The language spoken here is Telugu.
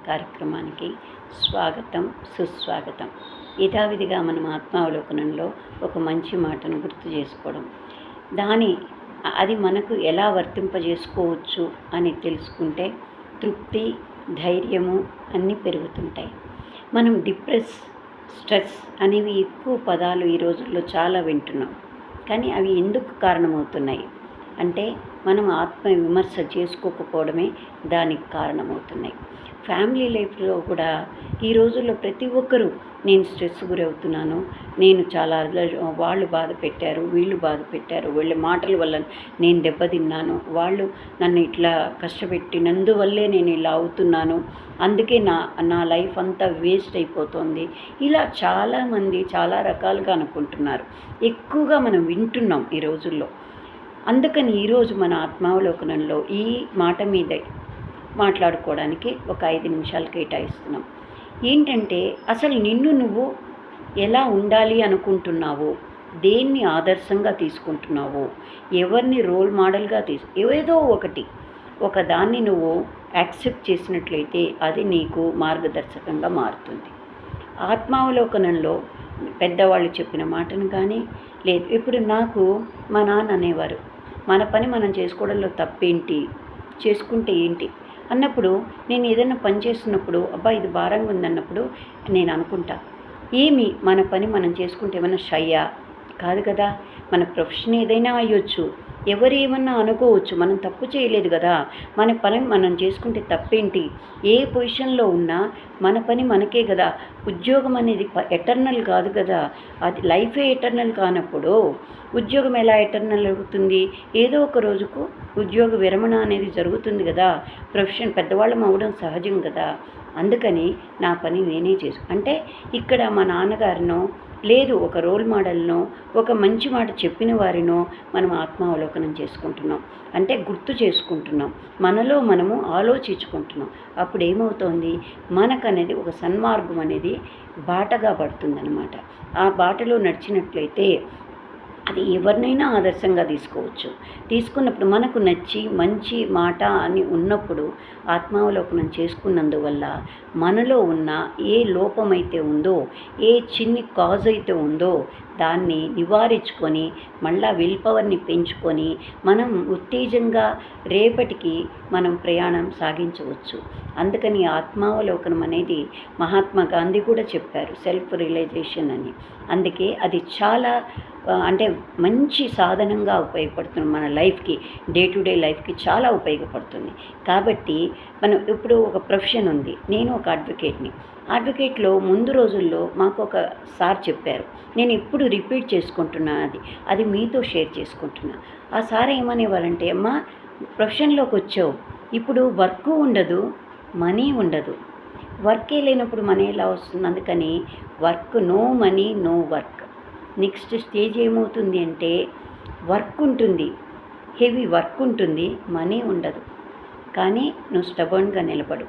కార్యక్రమానికి స్వాగతం, సుస్వాగతం. యథావిధిగా మనం ఆత్మావలోకనంలో ఒక మంచి మాటను గుర్తు చేసుకోవడం, అది మనకు ఎలా వర్తింపజేసుకోవచ్చు అని తెలుసుకుంటే తృప్తి, ధైర్యము అన్నీ పెరుగుతుంటాయి. మనం స్ట్రెస్ అనేవి ఎక్కువ పదాలు ఈ రోజుల్లో చాలా వింటున్నాం. కానీ అవి ఎందుకు కారణమవుతున్నాయి అంటే మనం ఆత్మ విమర్శ చేసుకోకపోవడమే దానికి కారణమవుతున్నాయి. ఫ్యామిలీ లైఫ్లో కూడా ఈ రోజుల్లో ప్రతి ఒక్కరూ నేను స్ట్రెస్ గురవుతున్నాను, నేను చాలా వాళ్ళు బాధ పెట్టారు, వీళ్ళు బాధ పెట్టారు, వీళ్ళ మాటల వల్ల నేను దెబ్బతిన్నాను, వాళ్ళు నన్ను ఇట్లా కష్టపెట్టినందువల్లే నేను ఇలా అవుతున్నాను, అందుకే నా లైఫ్ అంతా వేస్ట్ అయిపోతుంది. ఇలా చాలామంది చాలా రకాలుగా అనుకుంటున్నారు. ఎక్కువగా మనం వింటున్నాం ఈ రోజుల్లో. అందుకని ఈరోజు మన ఆత్మావలోకనంలో ఈ మాట మీద మాట్లాడుకోవడానికి ఒక 5 నిమిషాలు కేటాయిస్తున్నాం. ఏంటంటే అసలు నిన్ను నువ్వు ఎలా ఉండాలి అనుకుంటున్నావు, దేన్ని ఆదర్శంగా తీసుకుంటున్నావు, ఎవరిని రోల్ మోడల్గా ఏదో ఒక దాన్ని నువ్వు యాక్సెప్ట్ చేసినట్లయితే అది నీకు మార్గదర్శకంగా మారుతుంది. ఆత్మావలోకనంలో పెద్దవాళ్ళు చెప్పిన మాటను కానీ లేదు. ఇప్పుడు నాకు మా నాన్న అనేవారు, మన పని మనం చేసుకోవడంలో తప్పేంటి, చేసుకుంటే ఏంటి అన్నప్పుడు, నేను ఏదైనా పని చేస్తున్నప్పుడు అబ్బా ఇది భారంగా ఉందన్నప్పుడు నేను అనుకుంటా, మన పని మనం చేసుకుంటే ఏమైనా షయ్యా కాదు కదా, మన ప్రొఫెషన్ ఏదైనా అయ్యొచ్చు, ఎవరేమన్నా అనుకోవచ్చు, మనం తప్పు చేయలేదు కదా, మన పని మనం చేసుకుంటే తప్పేంటి, ఏ పొజిషన్లో ఉన్నా మన పని మనకే కదా, ఉద్యోగం అనేది ఎటర్నల్ కాదు కదా, అది లైఫే ఎటర్నల్ కానప్పుడు ఉద్యోగం ఎలా ఎటర్నల్ అవుతుంది, ఏదో ఒక రోజుకు ఉద్యోగ విరమణ అనేది జరుగుతుంది కదా, ప్రొఫెషన్ పెద్దవాళ్ళం అవ్వడం సహజం కదా, అందుకని నా పని నేనే అంటే ఇక్కడ మా నాన్నగారినో లేదు ఒక రోల్ మోడల్నో ఒక మంచి మాట చెప్పిన వారినో మనం ఆత్మావలోకనం చేసుకుంటున్నాం, అంటే గుర్తు చేసుకుంటున్నాం, మనలో మనము ఆలోచించుకుంటున్నాం. అప్పుడు ఏమవుతోంది, మనకనేది ఒక సన్మార్గం అనేది బాటగా పడుతుందన్నమాట. ఆ బాటలో నడిచినట్లయితే అది ఎవరినైనా ఆదర్శంగా తీసుకున్నప్పుడు మనకు నచ్చి మంచి మాట అని ఉన్నప్పుడు ఆత్మావలోకనం చేసుకున్నందువల్ల మనలో ఉన్న ఏ లోపమైతే ఉందో, ఏ చిన్ని కాజ్ అయితే ఉందో దాన్ని నివారించుకొని మళ్ళా విల్ పవర్ని పెంచుకొని మనం ఉత్తేజంగా రేపటికి మనం ప్రయాణం సాగించవచ్చు. అందుకని ఆత్మావలోకనం అనేది మహాత్మా గాంధీ కూడా చెప్పారు, సెల్ఫ్ రియలైజేషన్ అని. అందుకే అది చాలా అంటే మంచి సాధనంగా ఉపయోగపడుతుంది, మన లైఫ్కి, డే టు డే లైఫ్కి చాలా ఉపయోగపడుతుంది. కాబట్టి మనం ఇప్పుడు ఒక ప్రొఫెషన్ ఉంది, నేను ఒక అడ్వకేట్లో ముందు రోజుల్లో మాకు ఒక సార్ చెప్పారు, నేను ఎప్పుడు రిపీట్ చేసుకుంటున్నాను, అది మీతో షేర్ చేసుకుంటున్నా. ఆ సార్ ఏమనేవారంటే, అమ్మా ప్రొఫెషన్లోకి వచ్చావు, ఇప్పుడు వర్క్ ఉండదు, మనీ ఉండదు, వర్కే లేనప్పుడు మనీ ఎలా వస్తుంది, అందుకని no money no work. Next stage ఏమవుతుంది అంటే వర్క్ ఉంటుంది, హెవీ వర్క్ ఉంటుంది, మనీ ఉండదు, కానీ నువ్వు స్టబర్న్గా నిలబడు,